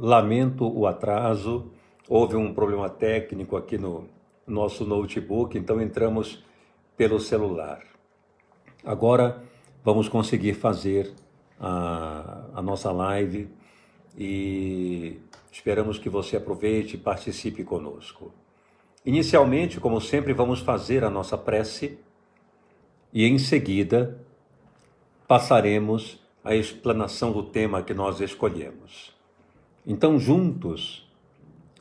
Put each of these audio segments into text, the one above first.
lamento o atraso, houve um problema técnico aqui no nosso notebook, então entramos pelo celular. Agora vamos conseguir fazer a nossa live e esperamos que você aproveite e participe conosco. Inicialmente, como sempre, vamos fazer a nossa prece e em seguida passaremos à explanação do tema que nós escolhemos. Então, juntos,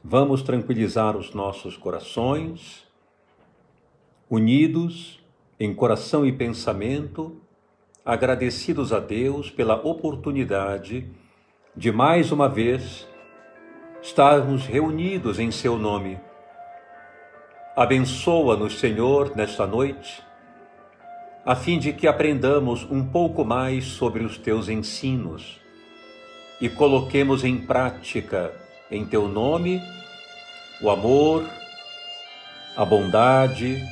vamos tranquilizar os nossos corações, unidos em coração e pensamento, agradecidos a Deus pela oportunidade de mais uma vez estarmos reunidos em seu nome. Abençoa-nos, Senhor, nesta noite, a fim de que aprendamos um pouco mais sobre os teus ensinos e coloquemos em prática, em teu nome, o amor, a bondade,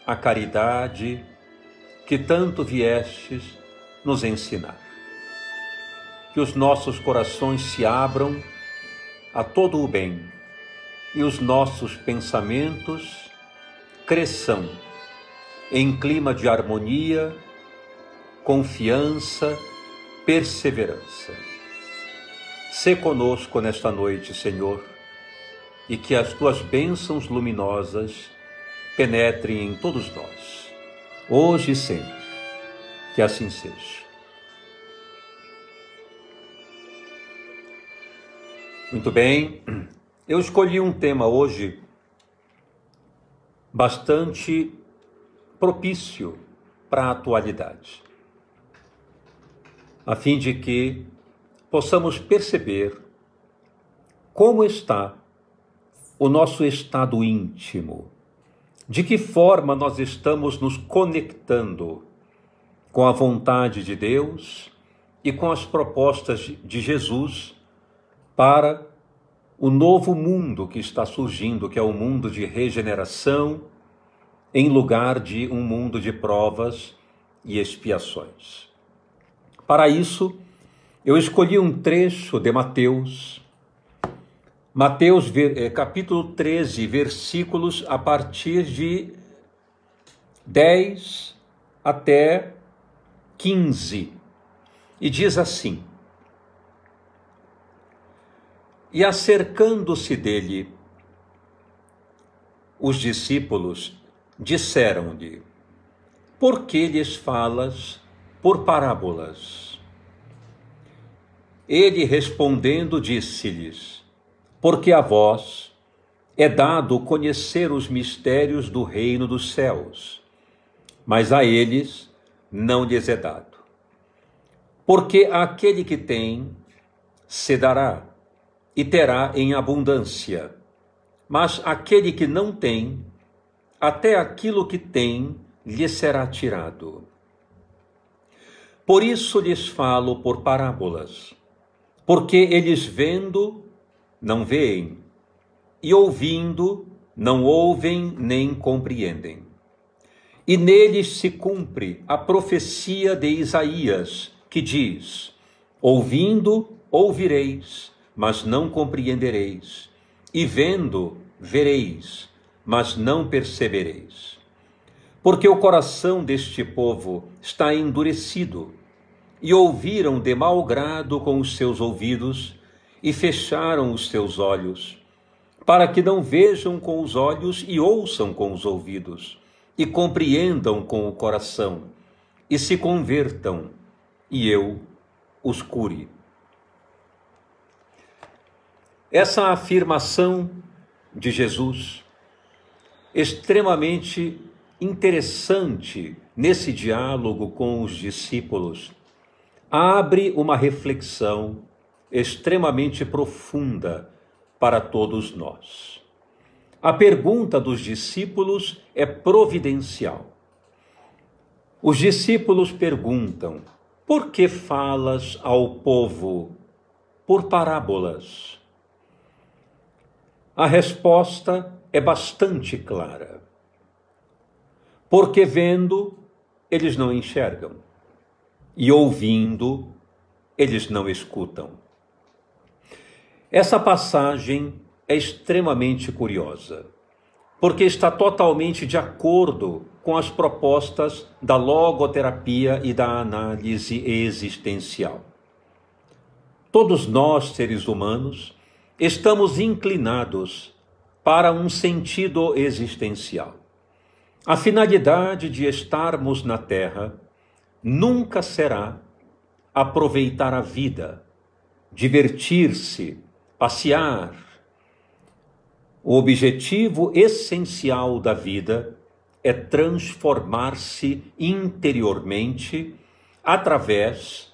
a caridade que tanto viestes nos ensinar. Que os nossos corações se abram a todo o bem e os nossos pensamentos cresçam em clima de harmonia, confiança, perseverança. Sê conosco nesta noite, Senhor, e que as tuas bênçãos luminosas penetrem em todos nós, hoje e sempre. Que assim seja. Muito bem, eu escolhi um tema hoje bastante propício para a atualidade, a fim de que possamos perceber como está o nosso estado íntimo, de que forma nós estamos nos conectando com a vontade de Deus e com as propostas de Jesus para o novo mundo que está surgindo, que é o mundo de regeneração, em lugar de um mundo de provas e expiações. Para isso, eu escolhi um trecho de Mateus, capítulo 13, versículos a partir de 10 até 15, e diz assim: E acercando-se dele, os discípulos disseram-lhe: Por que lhes falas por parábolas? Ele respondendo disse-lhes: Porque a vós é dado conhecer os mistérios do reino dos céus, mas a eles não lhes é dado. Porque aquele que tem, se dará, e terá em abundância, mas aquele que não tem, até aquilo que tem lhe será tirado. Por isso lhes falo por parábolas, porque eles vendo, não veem, e ouvindo, não ouvem nem compreendem. E neles se cumpre a profecia de Isaías, que diz: Ouvindo, ouvireis, mas não compreendereis, e vendo, vereis, mas não percebereis. Porque o coração deste povo está endurecido, e ouviram de mau grado com os seus ouvidos, e fecharam os seus olhos, para que não vejam com os olhos e ouçam com os ouvidos, e compreendam com o coração, e se convertam, e eu os cure. Essa afirmação de Jesus, extremamente interessante nesse diálogo com os discípulos, abre uma reflexão extremamente profunda para todos nós. A pergunta dos discípulos é providencial. Os discípulos perguntam: Por que falas ao povo por parábolas? A resposta é bastante clara. Porque vendo, eles não enxergam, e ouvindo, eles não escutam. Essa passagem é extremamente curiosa, porque está totalmente de acordo com as propostas da logoterapia e da análise existencial. Todos nós, seres humanos, estamos inclinados para um sentido existencial. A finalidade de estarmos na Terra nunca será aproveitar a vida, divertir-se, passear. O objetivo essencial da vida é transformar-se interiormente através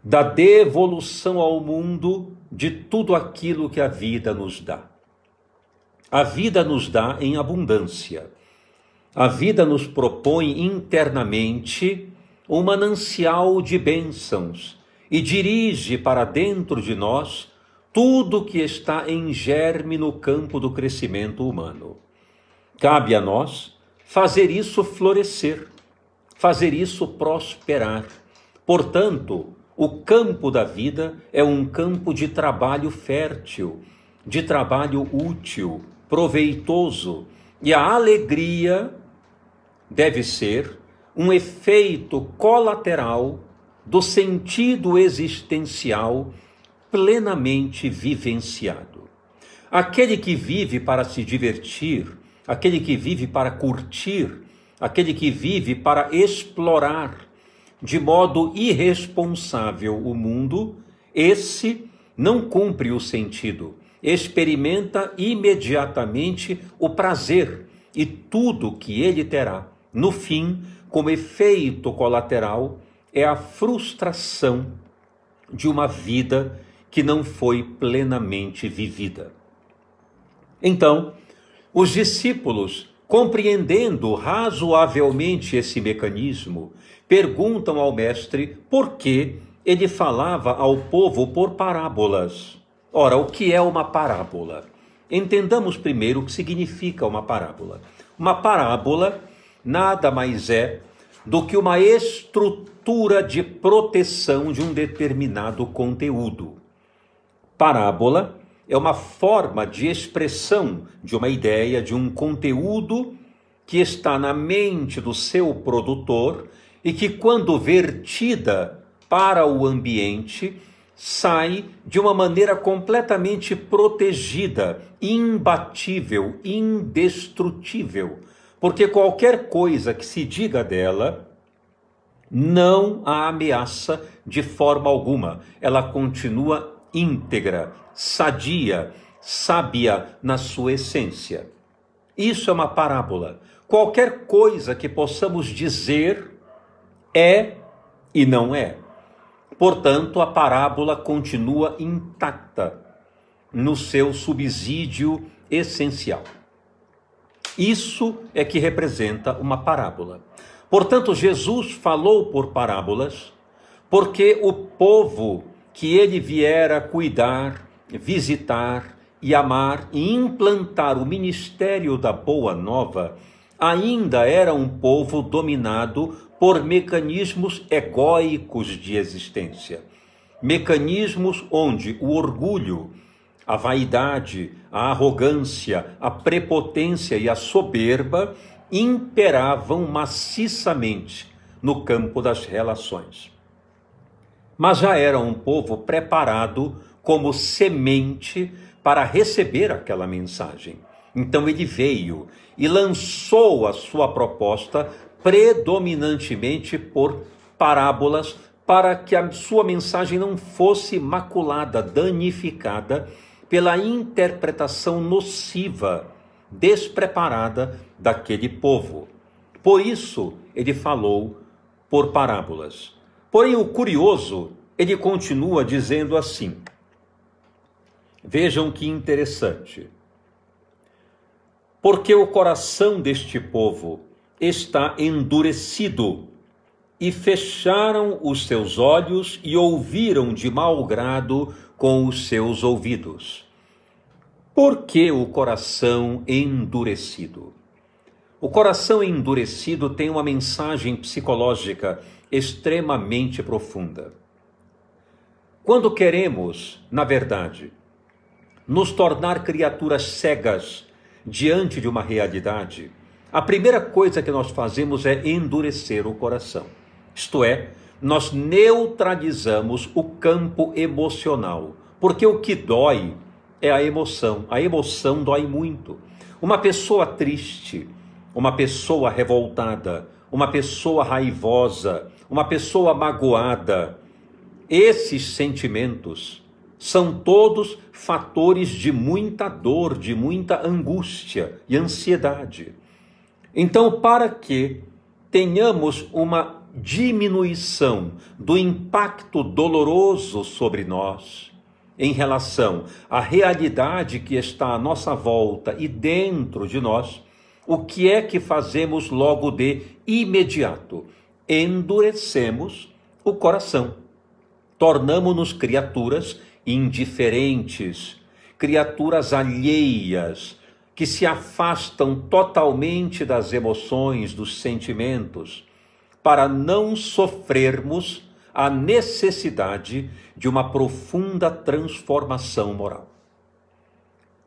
da devolução ao mundo de tudo aquilo que a vida nos dá. A vida nos dá em abundância. A vida nos propõe internamente um manancial de bênçãos e dirige para dentro de nós tudo que está em germe no campo do crescimento humano. Cabe a nós fazer isso florescer, fazer isso prosperar. Portanto, o campo da vida é um campo de trabalho fértil, de trabalho útil, proveitoso, e a alegria deve ser um efeito colateral do sentido existencial plenamente vivenciado. Aquele que vive para se divertir, aquele que vive para curtir, aquele que vive para explorar de modo irresponsável o mundo, esse não cumpre o sentido, experimenta imediatamente o prazer e tudo que ele terá, no fim, como efeito colateral, é a frustração de uma vida que não foi plenamente vivida. Então, os discípulos, compreendendo razoavelmente esse mecanismo, perguntam ao mestre por que ele falava ao povo por parábolas. Ora, o que é uma parábola? Entendamos primeiro o que significa uma parábola. Uma parábola nada mais é do que uma estrutura de proteção de um determinado conteúdo. Parábola é uma forma de expressão de uma ideia, de um conteúdo que está na mente do seu produtor e que, quando vertida para o ambiente, sai de uma maneira completamente protegida, imbatível, indestrutível, porque qualquer coisa que se diga dela não a ameaça de forma alguma. Ela continua íntegra, sadia, sábia na sua essência. Isso é uma parábola. Qualquer coisa que possamos dizer é e não é. Portanto, a parábola continua intacta no seu subsídio essencial. Isso é que representa uma parábola. Portanto, Jesus falou por parábolas, porque o povo que ele viera cuidar, visitar e amar e implantar o ministério da Boa Nova, ainda era um povo dominado por mecanismos egóicos de existência. Mecanismos onde o orgulho, a vaidade, a arrogância, a prepotência e a soberba imperavam maciçamente no campo das relações. Mas já era um povo preparado como semente para receber aquela mensagem. Então ele veio e lançou a sua proposta predominantemente por parábolas, para que a sua mensagem não fosse maculada, danificada pela interpretação nociva, despreparada daquele povo. Por isso ele falou por parábolas. Porém, o curioso, ele continua dizendo assim. Vejam que interessante. Porque o coração deste povo está endurecido, e fecharam os seus olhos e ouviram de mau grado com os seus ouvidos. Por que o coração endurecido? O coração endurecido tem uma mensagem psicológica extremamente profunda. Quando queremos, na verdade, nos tornar criaturas cegas diante de uma realidade, a primeira coisa que nós fazemos é endurecer o coração. Isto é, nós neutralizamos o campo emocional, porque o que dói é a emoção dói muito. Uma pessoa triste, uma pessoa revoltada, uma pessoa raivosa, uma pessoa magoada, esses sentimentos são todos fatores de muita dor, de muita angústia e ansiedade. Então, para que tenhamos uma diminuição do impacto doloroso sobre nós, em relação à realidade que está à nossa volta e dentro de nós, o que é que fazemos logo de imediato? Endurecemos o coração. Tornamo-nos criaturas indiferentes, criaturas alheias, que se afastam totalmente das emoções, dos sentimentos, para não sofrermos a necessidade de uma profunda transformação moral.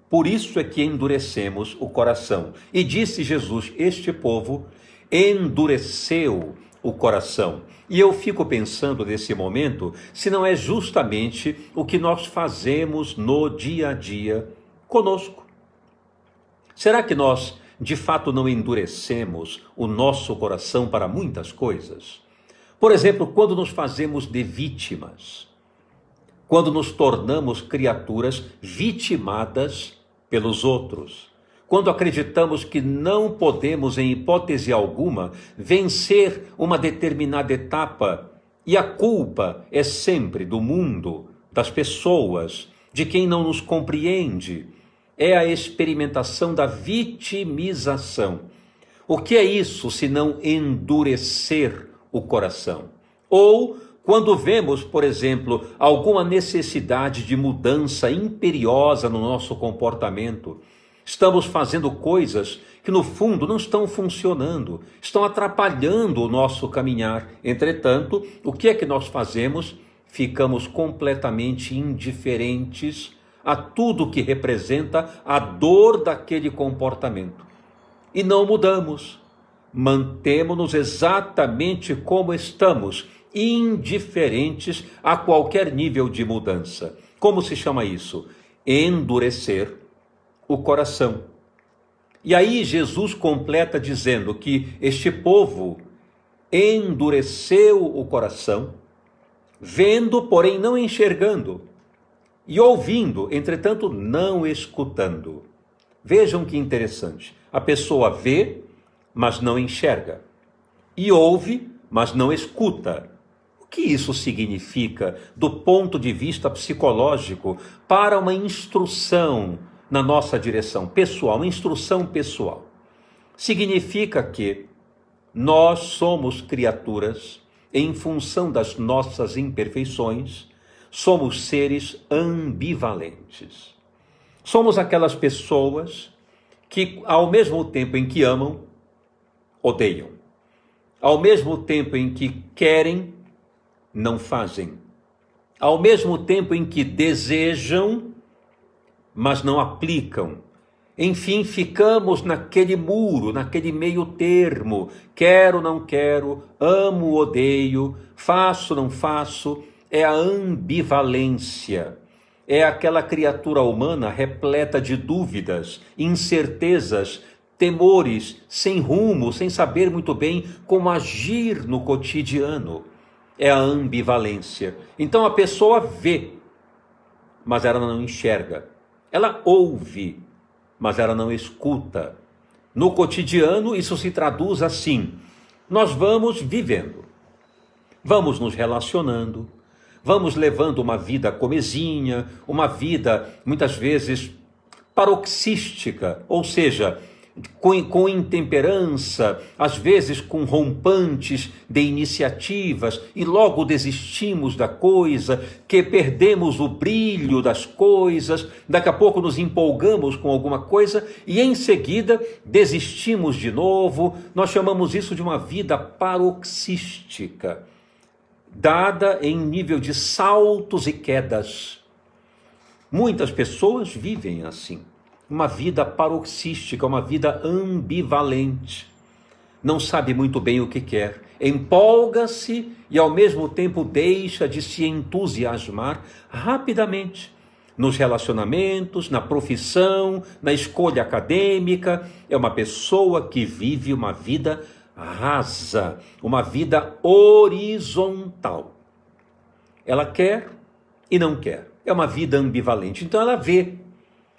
Por isso é que endurecemos o coração. E disse Jesus, este povo endureceu o coração. E eu fico pensando nesse momento, se não é justamente o que nós fazemos no dia a dia conosco. Será que nós, de fato, não endurecemos o nosso coração para muitas coisas? Por exemplo, quando nos fazemos de vítimas, quando nos tornamos criaturas vitimadas pelos outros, quando acreditamos que não podemos, em hipótese alguma, vencer uma determinada etapa, e a culpa é sempre do mundo, das pessoas, de quem não nos compreende, é a experimentação da vitimização. O que é isso se não endurecer o coração? Ou quando vemos, por exemplo, alguma necessidade de mudança imperiosa no nosso comportamento, estamos fazendo coisas que no fundo não estão funcionando, estão atrapalhando o nosso caminhar. Entretanto, o que é que nós fazemos? Ficamos completamente indiferentes a tudo que representa a dor daquele comportamento. E não mudamos, mantemo-nos exatamente como estamos, indiferentes a qualquer nível de mudança. Como se chama isso? Endurecer o coração. E aí Jesus completa dizendo que este povo endureceu o coração, vendo, porém não enxergando, e ouvindo, entretanto não escutando. Vejam que interessante. A pessoa vê, mas não enxerga. E ouve, mas não escuta. O que isso significa do ponto de vista psicológico para uma instrução na nossa direção pessoal, uma instrução pessoal? Significa que nós somos criaturas, em função das nossas imperfeições, somos seres ambivalentes. Somos aquelas pessoas que, ao mesmo tempo em que amam, odeiam. Ao mesmo tempo em que querem, não fazem. Ao mesmo tempo em que desejam, mas não aplicam. Enfim, ficamos naquele muro, naquele meio termo. Quero, não quero, amo, odeio, faço, não faço. É a ambivalência. É aquela criatura humana repleta de dúvidas, incertezas, temores, sem rumo, sem saber muito bem como agir no cotidiano. É a ambivalência. Então a pessoa vê, mas ela não enxerga. Ela ouve, mas ela não escuta. No cotidiano isso se traduz assim: nós vamos vivendo, vamos nos relacionando, vamos levando uma vida comezinha, uma vida muitas vezes paroxística, ou seja, com intemperança, às vezes com rompantes de iniciativas, e logo desistimos da coisa, que perdemos o brilho das coisas, daqui a pouco nos empolgamos com alguma coisa e em seguida desistimos de novo. Nós chamamos isso de uma vida paroxística, dada em nível de saltos e quedas. Muitas pessoas vivem assim, uma vida paroxística, uma vida ambivalente. Não sabe muito bem o que quer, empolga-se e ao mesmo tempo deixa de se entusiasmar rapidamente. Nos relacionamentos, na profissão, na escolha acadêmica, é uma pessoa que vive uma vida rasa, uma vida horizontal. Ela quer e não quer, é uma vida ambivalente. Então ela vê,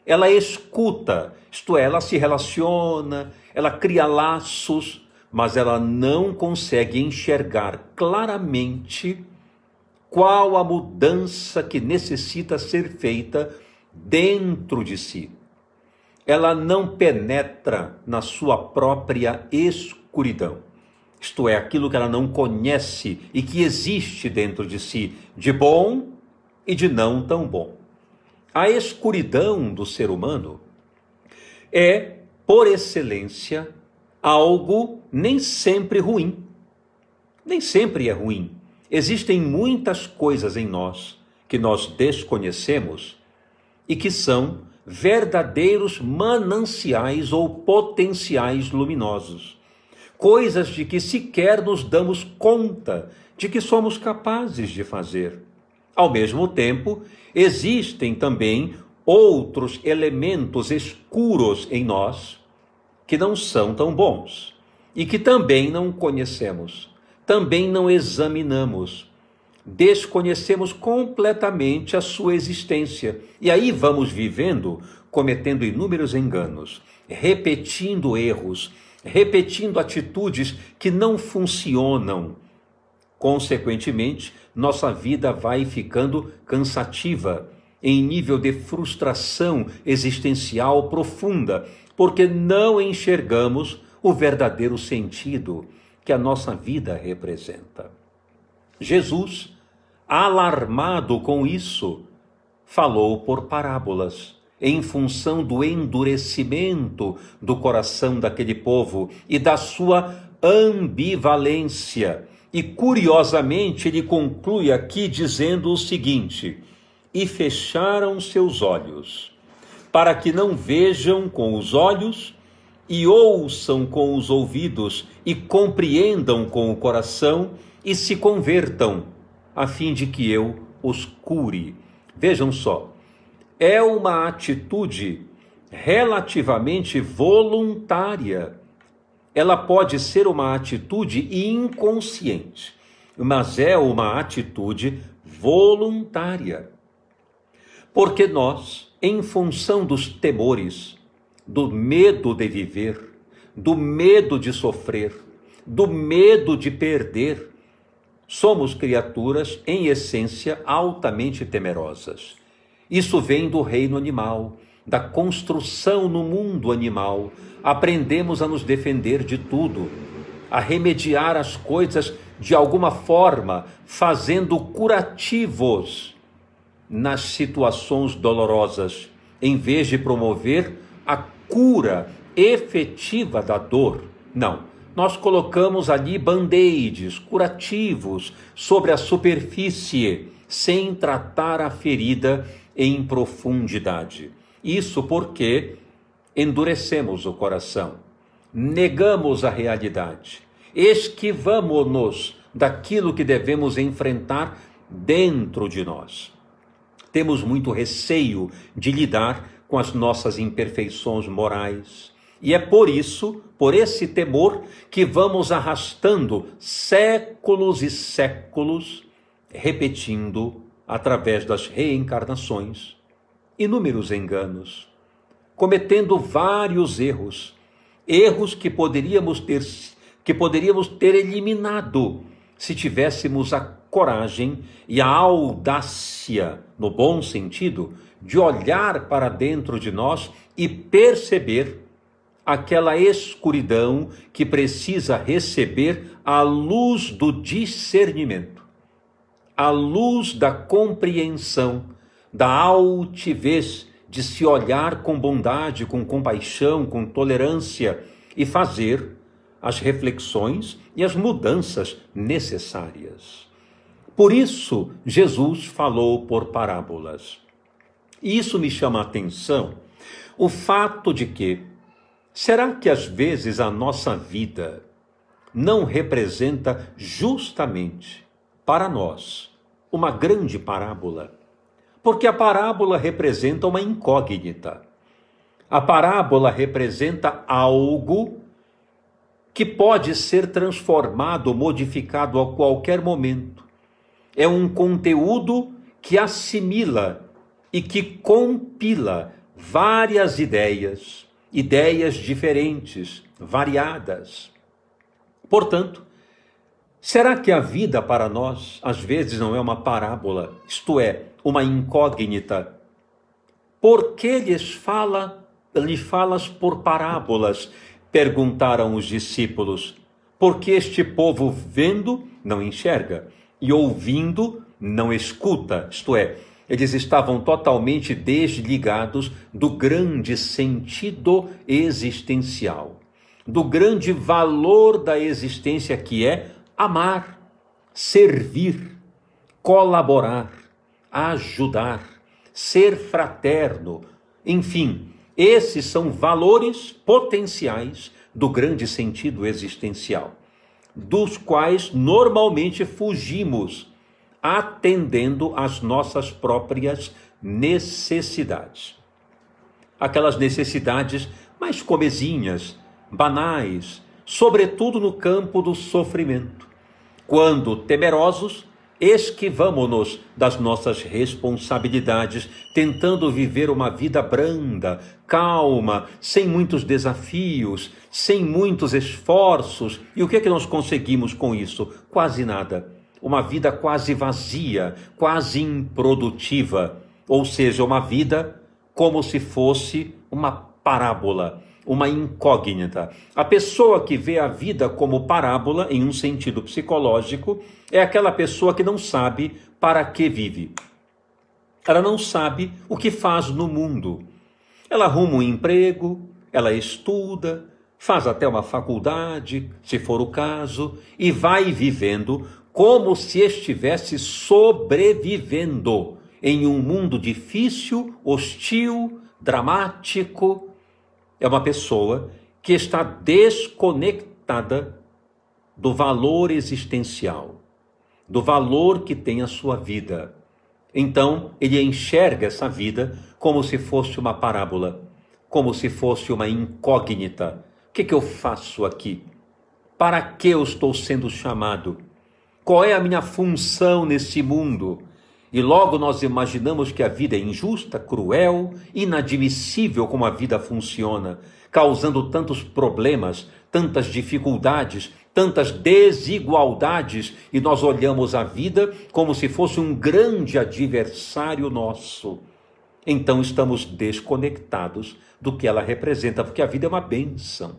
ela escuta, isto é, ela se relaciona, ela cria laços, mas ela não consegue enxergar claramente qual a mudança que necessita ser feita dentro de si. Ela não penetra na sua própria escuridão, isto é, aquilo que ela não conhece e que existe dentro de si, de bom e de não tão bom. A escuridão do ser humano é, por excelência, algo nem sempre ruim. Nem sempre é ruim. Existem muitas coisas em nós que nós desconhecemos e que são verdadeiros mananciais ou potenciais luminosos. Coisas de que sequer nos damos conta de que somos capazes de fazer. Ao mesmo tempo, existem também outros elementos escuros em nós que não são tão bons e que também não conhecemos, também não examinamos, desconhecemos completamente a sua existência. E aí vamos vivendo, cometendo inúmeros enganos, repetindo erros, repetindo atitudes que não funcionam. Consequentemente, nossa vida vai ficando cansativa, em nível de frustração existencial profunda, porque não enxergamos o verdadeiro sentido que a nossa vida representa. Jesus, alarmado com isso, falou por parábolas, em função do endurecimento do coração daquele povo e da sua ambivalência. E curiosamente ele conclui aqui dizendo o seguinte: e fecharam seus olhos, para que não vejam com os olhos, e ouçam com os ouvidos, e compreendam com o coração, e se convertam, a fim de que eu os cure. Vejam só, é uma atitude relativamente voluntária. Ela pode ser uma atitude inconsciente, mas é uma atitude voluntária. Porque nós, em função dos temores, do medo de viver, do medo de sofrer, do medo de perder, somos criaturas, em essência, altamente temerosas. Isso vem do reino animal, da construção no mundo animal. Aprendemos a nos defender de tudo, a remediar as coisas de alguma forma, fazendo curativos nas situações dolorosas, em vez de promover a cura efetiva da dor. Não, nós colocamos ali band-aids, curativos, sobre a superfície, sem tratar a ferida em profundidade. Isso porque endurecemos o coração, negamos a realidade, esquivamo-nos daquilo que devemos enfrentar dentro de nós. Temos muito receio de lidar com as nossas imperfeições morais. E é por isso, por esse temor, que vamos arrastando séculos e séculos, repetindo, através das reencarnações, inúmeros enganos, cometendo vários erros que poderíamos ter eliminado se tivéssemos a coragem e a audácia, no bom sentido, de olhar para dentro de nós e perceber aquela escuridão que precisa receber a luz do discernimento, a luz da compreensão, da altivez de se olhar com bondade, com compaixão, com tolerância e fazer as reflexões e as mudanças necessárias. Por isso, Jesus falou por parábolas. E isso me chama a atenção, o fato de que, será que às vezes a nossa vida não representa justamente para nós uma grande parábola? Porque a parábola representa uma incógnita. A parábola representa algo que pode ser transformado, modificado a qualquer momento. É um conteúdo que assimila e que compila várias ideias, ideias diferentes, variadas. Portanto, será que a vida para nós, às vezes, não é uma parábola, isto é, uma incógnita? Por que lhe falas por parábolas? Perguntaram os discípulos. Porque este povo vendo não enxerga e ouvindo não escuta, isto é, eles estavam totalmente desligados do grande sentido existencial, do grande valor da existência, que é amar, servir, colaborar, ajudar, ser fraterno, enfim, esses são valores potenciais do grande sentido existencial, dos quais normalmente fugimos, atendendo às nossas próprias necessidades. Aquelas necessidades mais comezinhas, banais, sobretudo no campo do sofrimento. Quando temerosos, esquivamo-nos das nossas responsabilidades, tentando viver uma vida branda, calma, sem muitos desafios, sem muitos esforços. E o que é que nós conseguimos com isso? Quase nada. Uma vida quase vazia, quase improdutiva. Ou seja, uma vida como se fosse uma parábola, uma incógnita. A pessoa que vê a vida como parábola, em um sentido psicológico, é aquela pessoa que não sabe para que vive. Ela não sabe o que faz no mundo. Ela arruma um emprego, ela estuda, faz até uma faculdade, se for o caso, e vai vivendo como se estivesse sobrevivendo em um mundo difícil, hostil, dramático. É uma pessoa que está desconectada do valor existencial, do valor que tem a sua vida. Então, ele enxerga essa vida como se fosse uma parábola, como se fosse uma incógnita. O que eu faço aqui? Para que eu estou sendo chamado? Qual é a minha função nesse mundo? E logo nós imaginamos que a vida é injusta, cruel, inadmissível como a vida funciona, causando tantos problemas, tantas dificuldades, tantas desigualdades, e nós olhamos a vida como se fosse um grande adversário nosso. Então estamos desconectados do que ela representa, porque a vida é uma bênção.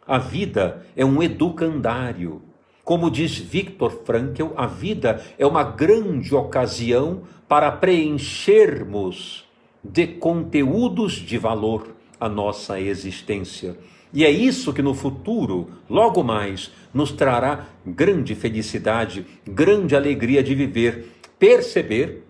A vida é um educandário. Como diz Viktor Frankl, a vida é uma grande ocasião para preenchermos de conteúdos de valor a nossa existência. E é isso que no futuro, logo mais, nos trará grande felicidade, grande alegria de viver, perceber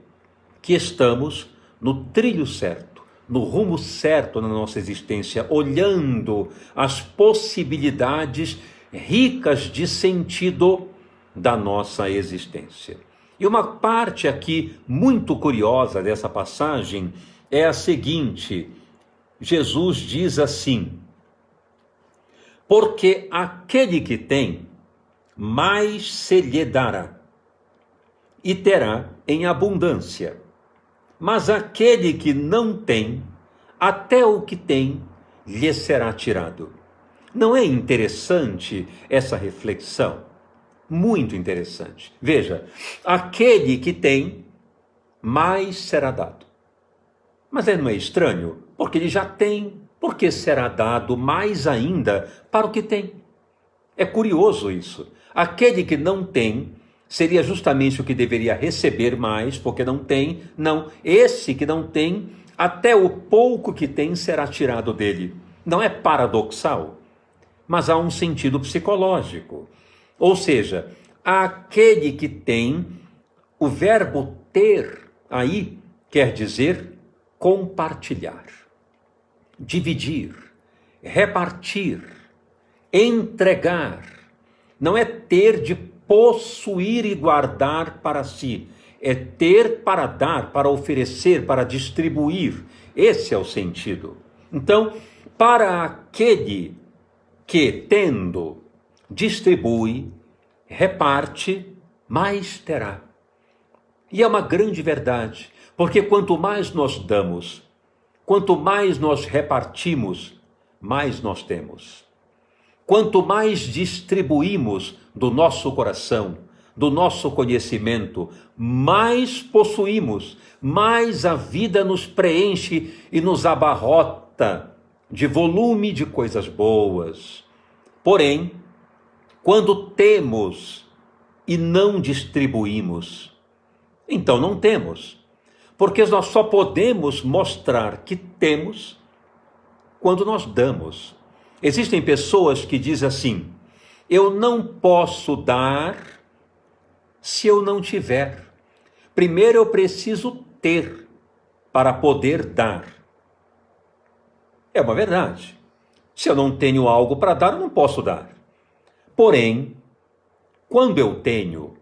que estamos no trilho certo, no rumo certo na nossa existência, olhando as possibilidades ricas de sentido da nossa existência. E uma parte aqui muito curiosa dessa passagem é a seguinte: Jesus diz assim: porque aquele que tem, mais se lhe dará, e terá em abundância. Mas aquele que não tem, até o que tem lhe será tirado. Não é interessante essa reflexão? Muito interessante. Veja, aquele que tem, mais será dado. Mas não é estranho? Porque ele já tem, porque será dado mais ainda para o que tem. É curioso isso. Aquele que não tem, seria justamente o que deveria receber mais, porque não tem. Não, esse que não tem, até o pouco que tem será tirado dele. Não é paradoxal? Mas há um sentido psicológico. Ou seja, aquele que tem, o verbo ter aí quer dizer compartilhar, dividir, repartir, entregar. Não é ter de possuir e guardar para si. É ter para dar, para oferecer, para distribuir. Esse é o sentido. Então, para aquele que, tendo, distribui, reparte, mais terá. E é uma grande verdade, porque quanto mais nós damos, quanto mais nós repartimos, mais nós temos. Quanto mais distribuímos do nosso coração, do nosso conhecimento, mais possuímos, mais a vida nos preenche e nos abarrota de volume de coisas boas. Porém, quando temos e não distribuímos, então não temos, porque nós só podemos mostrar que temos quando nós damos. Existem pessoas que dizem assim: eu não posso dar se eu não tiver. Primeiro eu preciso ter para poder dar. É uma verdade. Se eu não tenho algo para dar, eu não posso dar. Porém, quando eu tenho,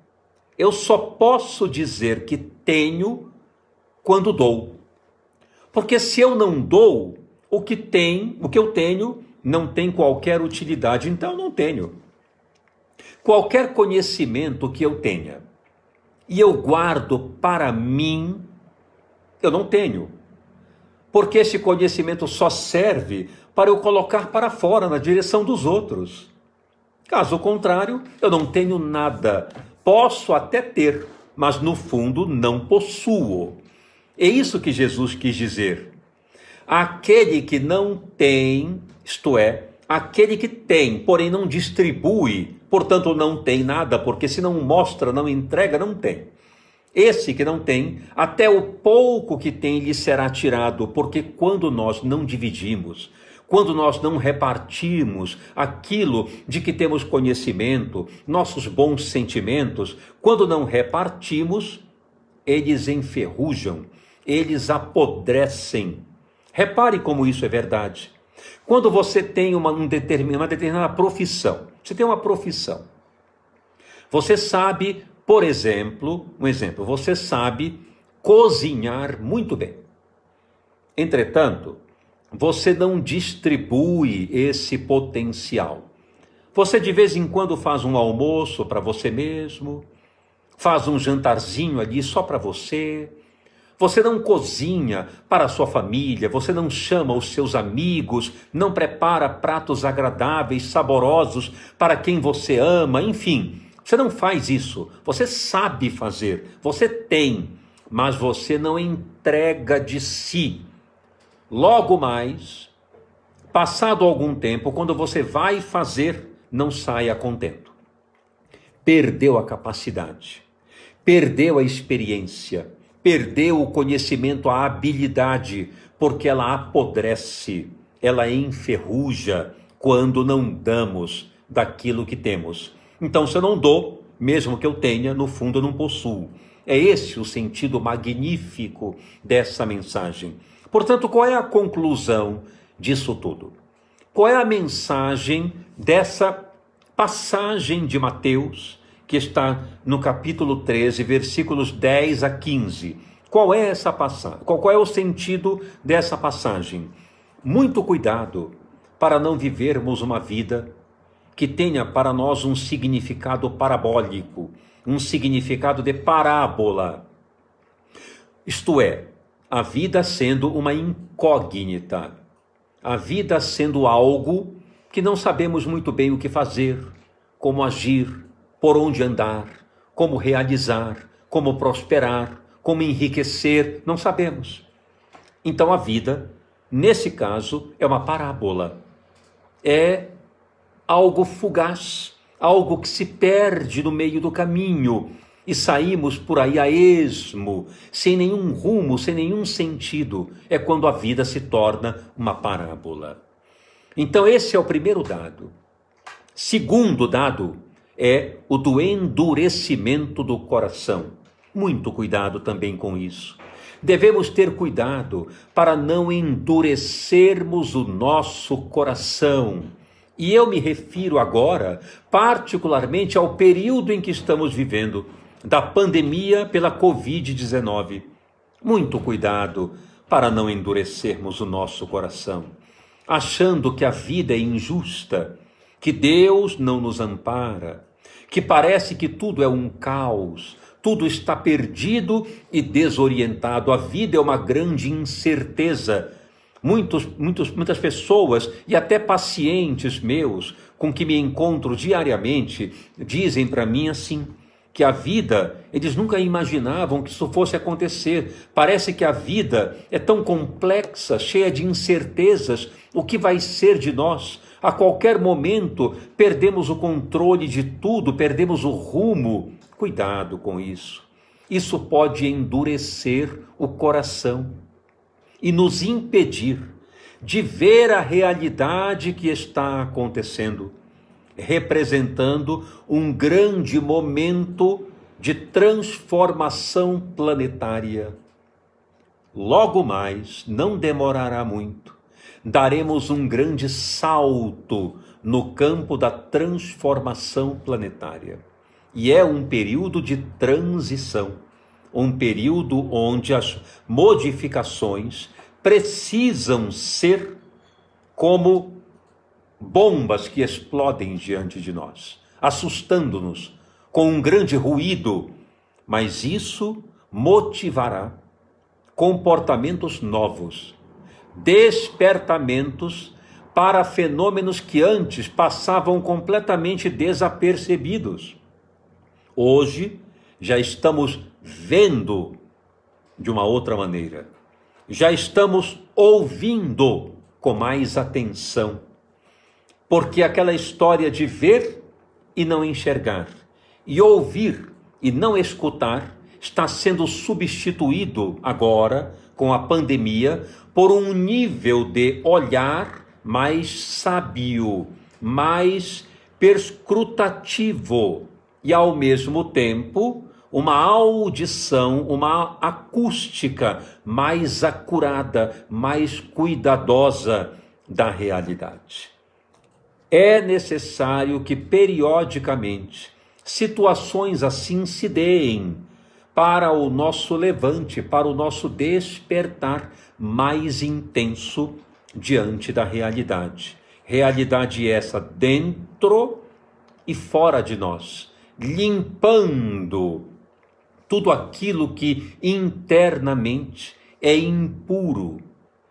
eu só posso dizer que tenho quando dou. Porque se eu não dou, o que eu tenho não tem qualquer utilidade, então eu não tenho. Qualquer conhecimento que eu tenha e eu guardo para mim, eu não tenho. Porque esse conhecimento só serve para eu colocar para fora, na direção dos outros. Caso contrário, eu não tenho nada. Posso até ter, mas no fundo não possuo. É isso que Jesus quis dizer. Aquele que não tem, isto é, aquele que tem, porém não distribui, portanto não tem nada, porque se não mostra, não entrega, não tem. Esse que não tem, até o pouco que tem lhe será tirado, porque quando nós não dividimos, quando nós não repartimos aquilo de que temos conhecimento, nossos bons sentimentos, quando não repartimos, eles enferrujam, eles apodrecem. Repare como isso é verdade. Quando você tem uma determinada profissão, você tem uma profissão, você sabe, por exemplo, você sabe cozinhar muito bem. Entretanto, você não distribui esse potencial. Você de vez em quando faz um almoço para você mesmo, faz um jantarzinho ali só para você. Você não cozinha para a sua família, você não chama os seus amigos, não prepara pratos agradáveis, saborosos para quem você ama, enfim. Você não faz isso, você sabe fazer, você tem, mas você não entrega de si. Logo mais, passado algum tempo, quando você vai fazer, não saia contento. Perdeu a capacidade, perdeu a experiência, perdeu o conhecimento, a habilidade, porque ela apodrece, ela enferruja quando não damos daquilo que temos. Então, se eu não dou, mesmo que eu tenha, no fundo eu não possuo. É esse o sentido magnífico dessa mensagem. Portanto, qual é a conclusão disso tudo? Qual é a mensagem dessa passagem de Mateus, que está no capítulo 13, versículos 10 a 15? Qual é essa passagem? Qual é o sentido dessa passagem? Muito cuidado para não vivermos uma vida que tenha para nós um significado parabólico, um significado de parábola. Isto é, a vida sendo uma incógnita, a vida sendo algo que não sabemos muito bem o que fazer, como agir, por onde andar, como realizar, como prosperar, como enriquecer, não sabemos. Então a vida, nesse caso, é uma parábola, é algo fugaz, algo que se perde no meio do caminho, e saímos por aí a esmo, sem nenhum rumo, sem nenhum sentido. É quando a vida se torna uma parábola. Então esse é o primeiro dado. Segundo dado é o do endurecimento do coração. Muito cuidado também com isso. Devemos ter cuidado para não endurecermos o nosso coração. E eu me refiro agora, particularmente, ao período em que estamos vivendo, da pandemia pela Covid-19. Muito cuidado para não endurecermos o nosso coração, achando que a vida é injusta, que Deus não nos ampara, que parece que tudo é um caos, tudo está perdido e desorientado. A vida é uma grande incerteza. Muitas pessoas e até pacientes meus com que me encontro diariamente dizem para mim assim, que a vida, eles nunca imaginavam que isso fosse acontecer. Parece que a vida é tão complexa, cheia de incertezas. O que vai ser de nós? A qualquer momento perdemos o controle de tudo, perdemos o rumo. Cuidado com isso. Isso pode endurecer o coração e nos impedir de ver a realidade que está acontecendo, representando um grande momento de transformação planetária. Logo mais, não demorará muito, daremos um grande salto no campo da transformação planetária. E é um período de transição, um período onde as modificações precisam ser como bombas que explodem diante de nós, assustando-nos com um grande ruído, mas isso motivará comportamentos novos, despertamentos para fenômenos que antes passavam completamente desapercebidos. Hoje já estamos vendo de uma outra maneira, já estamos ouvindo com mais atenção, porque aquela história de ver e não enxergar, e ouvir e não escutar, está sendo substituído agora, com a pandemia, por um nível de olhar mais sábio, mais perscrutativo, e ao mesmo tempo, uma audição, uma acústica mais acurada, mais cuidadosa da realidade. É necessário que periodicamente situações assim se deem para o nosso levante, para o nosso despertar mais intenso diante da realidade. Realidade essa dentro e fora de nós, limpando tudo aquilo que internamente é impuro,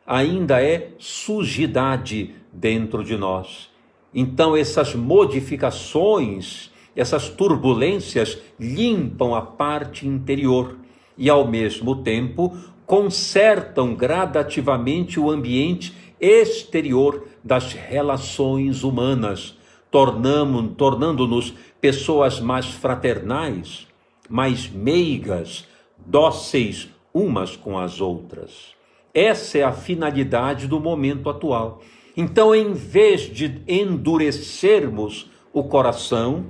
ainda é sujidade dentro de nós. Então essas modificações, essas turbulências limpam a parte interior e ao mesmo tempo consertam gradativamente o ambiente exterior das relações humanas, tornando-nos pessoas mais fraternais, mais meigas, dóceis umas com as outras. Essa é a finalidade do momento atual. Então, em vez de endurecermos o coração,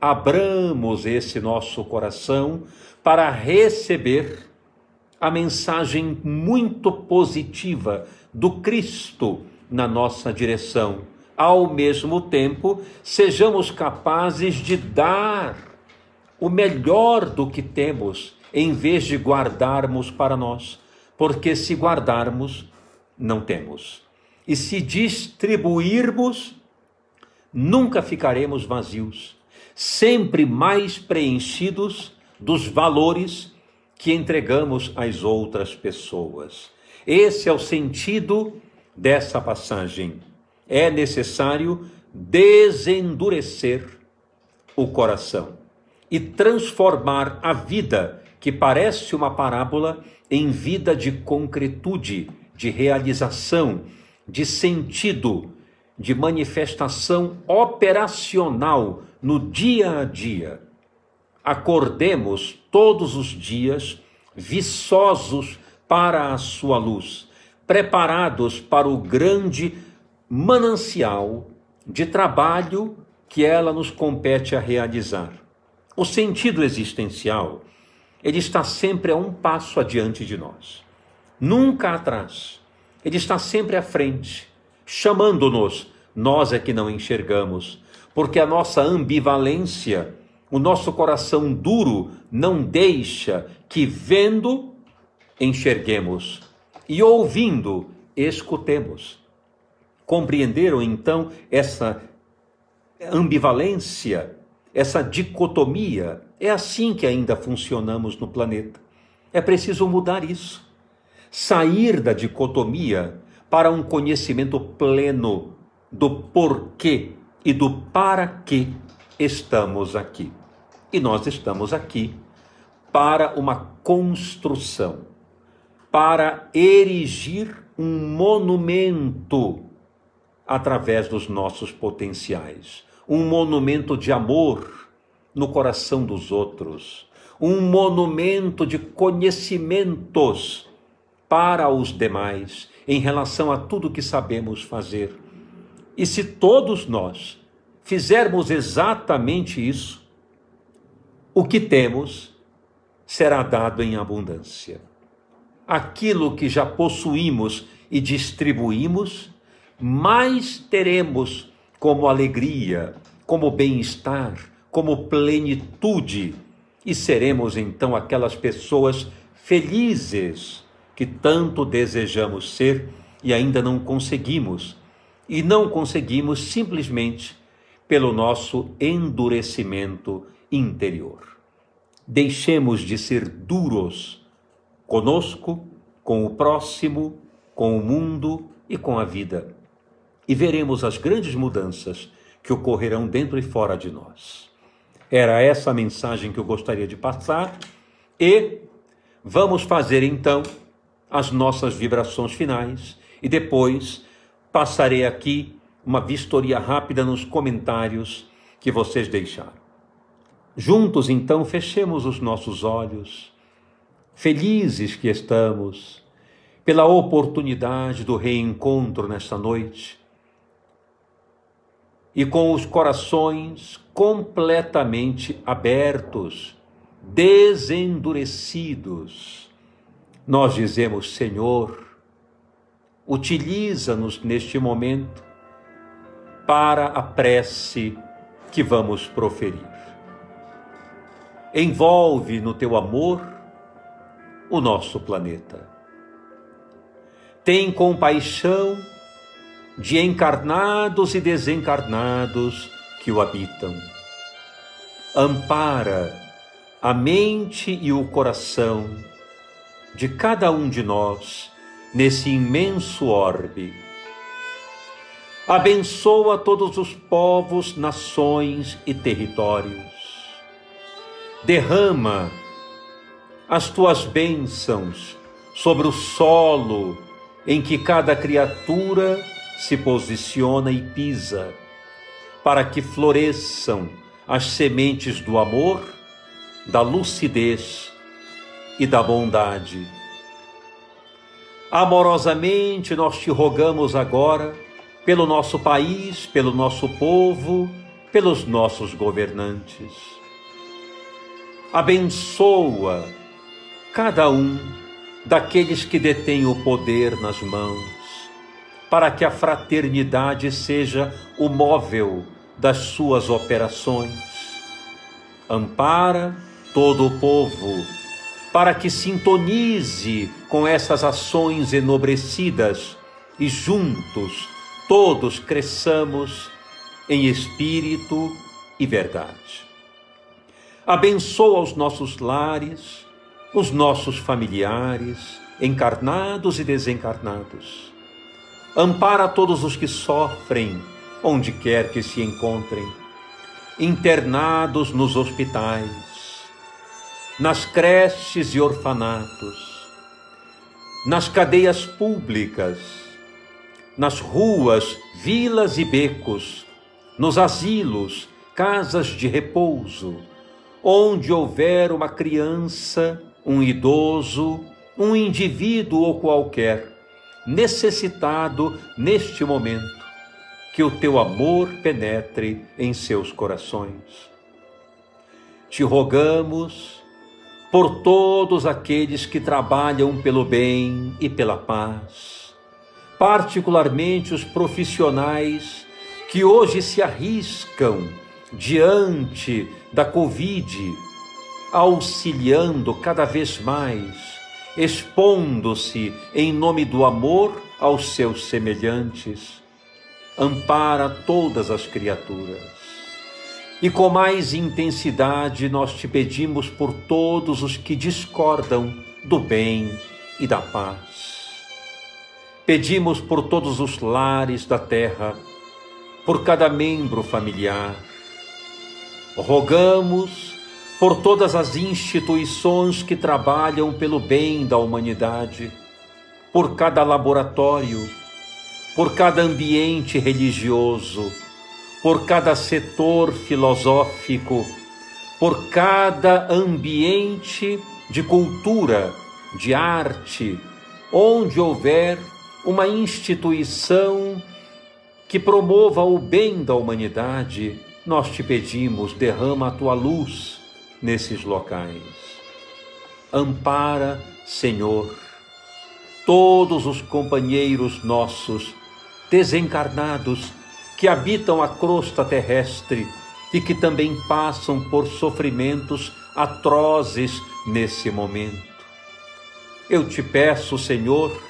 abramos esse nosso coração para receber a mensagem muito positiva do Cristo na nossa direção. Ao mesmo tempo, sejamos capazes de dar o melhor do que temos, em vez de guardarmos para nós, porque se guardarmos, não temos. E se distribuirmos, nunca ficaremos vazios, sempre mais preenchidos dos valores que entregamos às outras pessoas. Esse é o sentido dessa passagem. É necessário desendurecer o coração e transformar a vida, que parece uma parábola, em vida de concretude, de realização, de sentido, de manifestação operacional no dia a dia. Acordemos todos os dias viçosos para a sua luz, preparados para o grande manancial de trabalho que ela nos compete a realizar. O sentido existencial Ele está sempre a um passo adiante de nós, nunca atrás. Ele está sempre à frente, chamando-nos. Nós é que não enxergamos, porque a nossa ambivalência, o nosso coração duro, não deixa que vendo, enxerguemos e ouvindo, escutemos. Compreenderam então essa ambivalência, essa dicotomia? É assim que ainda funcionamos no planeta. É preciso mudar isso. Sair da dicotomia para um conhecimento pleno do porquê e do para que estamos aqui. E nós estamos aqui para uma construção, para erigir um monumento através dos nossos potenciais, um monumento de amor no coração dos outros, um monumento de conhecimentos para os demais em relação a tudo que sabemos fazer. E se todos nós fizermos exatamente isso, o que temos será dado em abundância. Aquilo que já possuímos e distribuímos, mais teremos como alegria, como bem-estar, como plenitude, e seremos então aquelas pessoas felizes que tanto desejamos ser e ainda não conseguimos. E não conseguimos simplesmente pelo nosso endurecimento interior. Deixemos de ser duros conosco, com o próximo, com o mundo e com a vida. E veremos as grandes mudanças que ocorrerão dentro e fora de nós. Era essa a mensagem que eu gostaria de passar e vamos fazer então as nossas vibrações finais e depois passarei aqui uma vistoria rápida nos comentários que vocês deixaram. Juntos então fechemos os nossos olhos, felizes que estamos pela oportunidade do reencontro nesta noite e com os corações completamente abertos, desendurecidos. Nós dizemos: Senhor, utiliza-nos neste momento para a prece que vamos proferir. Envolve no teu amor o nosso planeta. Tem compaixão de encarnados e desencarnados que o habitam. Ampara a mente e o coração de cada um de nós nesse imenso orbe. Abençoa todos os povos, nações e territórios. Derrama as tuas bênçãos sobre o solo em que cada criatura se posiciona e pisa, para que floresçam as sementes do amor, da lucidez e da bondade. Amorosamente nós te rogamos agora pelo nosso país, pelo nosso povo, pelos nossos governantes. Abençoa cada um daqueles que detêm o poder nas mãos, para que a fraternidade seja o móvel das suas operações. Ampara todo o povo, para que sintonize com essas ações enobrecidas e juntos todos cresçamos em espírito e verdade. Abençoa os nossos lares, os nossos familiares, encarnados e desencarnados. Ampara todos os que sofrem, onde quer que se encontrem, internados nos hospitais, nas creches e orfanatos, nas cadeias públicas, nas ruas, vilas e becos, nos asilos, casas de repouso, onde houver uma criança, um idoso, um indivíduo ou qualquer, necessitado neste momento, que o teu amor penetre em seus corações. Te rogamos por todos aqueles que trabalham pelo bem e pela paz, particularmente os profissionais que hoje se arriscam diante da Covid, auxiliando cada vez mais, expondo-se em nome do amor aos seus semelhantes. Ampara todas as criaturas. E com mais intensidade nós te pedimos por todos os que discordam do bem e da paz. Pedimos por todos os lares da terra, por cada membro familiar. Rogamos por todas as instituições que trabalham pelo bem da humanidade, por cada laboratório, por cada ambiente religioso, por cada setor filosófico, por cada ambiente de cultura, de arte, onde houver uma instituição que promova o bem da humanidade, nós te pedimos, derrama a tua luz nesses locais. Ampara, Senhor, todos os companheiros nossos desencarnados que habitam a crosta terrestre e que também passam por sofrimentos atrozes nesse momento. Eu te peço, Senhor,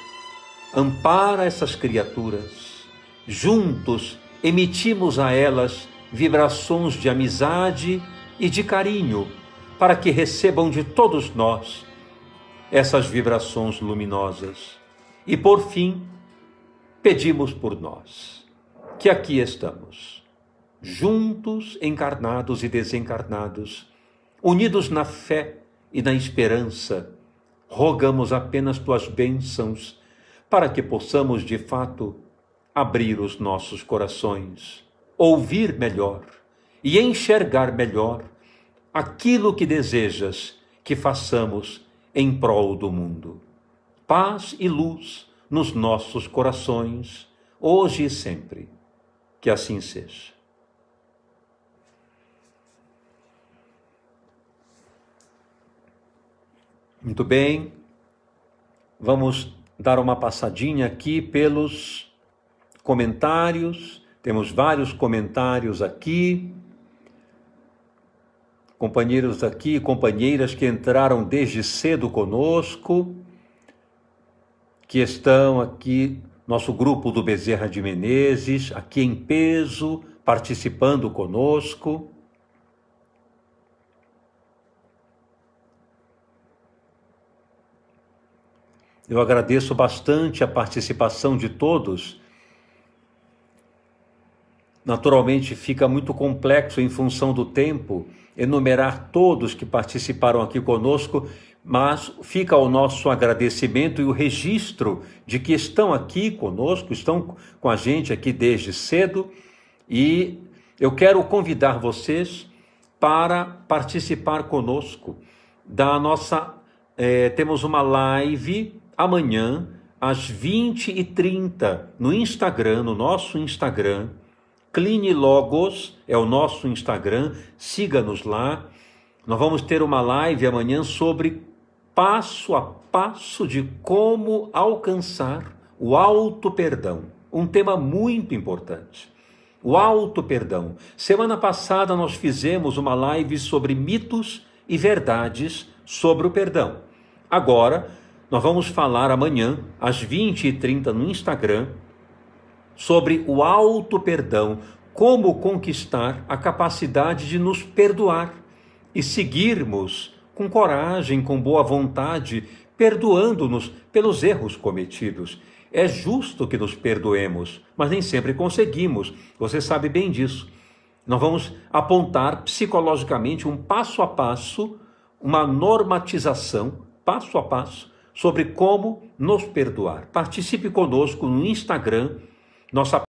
ampara essas criaturas. Juntos emitimos a elas vibrações de amizade e de carinho, para que recebam de todos nós essas vibrações luminosas. E por fim, pedimos por nós, que aqui estamos, juntos, encarnados e desencarnados, unidos na fé e na esperança, rogamos apenas tuas bênçãos, para que possamos de fato abrir os nossos corações, ouvir melhor e enxergar melhor aquilo que desejas que façamos em prol do mundo. Paz e luz nos nossos corações, hoje e sempre. Que assim seja. Muito bem, vamos dar uma passadinha aqui pelos comentários. Temos vários comentários aqui. Companheiros aqui e companheiras que entraram desde cedo conosco, que estão aqui, nosso grupo do Bezerra de Menezes, aqui em peso, participando conosco. Eu agradeço bastante a participação de todos. Naturalmente fica muito complexo em função do tempo enumerar todos que participaram aqui conosco, mas fica o nosso agradecimento e o registro de que estão aqui conosco, estão com a gente aqui desde cedo, e eu quero convidar vocês para participar conosco da nossa... temos uma live amanhã, às 20h30, no Instagram, no nosso Instagram. Cline Logos é o nosso Instagram, siga-nos lá. Nós vamos ter uma live amanhã sobre passo a passo de como alcançar o auto-perdão. Um tema muito importante. O auto-perdão. Semana passada nós fizemos uma live sobre mitos e verdades sobre o perdão. Agora, nós vamos falar amanhã, às 20h30 no Instagram, sobre o auto-perdão, como conquistar a capacidade de nos perdoar e seguirmos com coragem, com boa vontade, perdoando-nos pelos erros cometidos. É justo que nos perdoemos, mas nem sempre conseguimos, você sabe bem disso. Nós vamos apontar psicologicamente um passo a passo, uma normatização, passo a passo, sobre como nos perdoar. Participe conosco no Instagram, nossa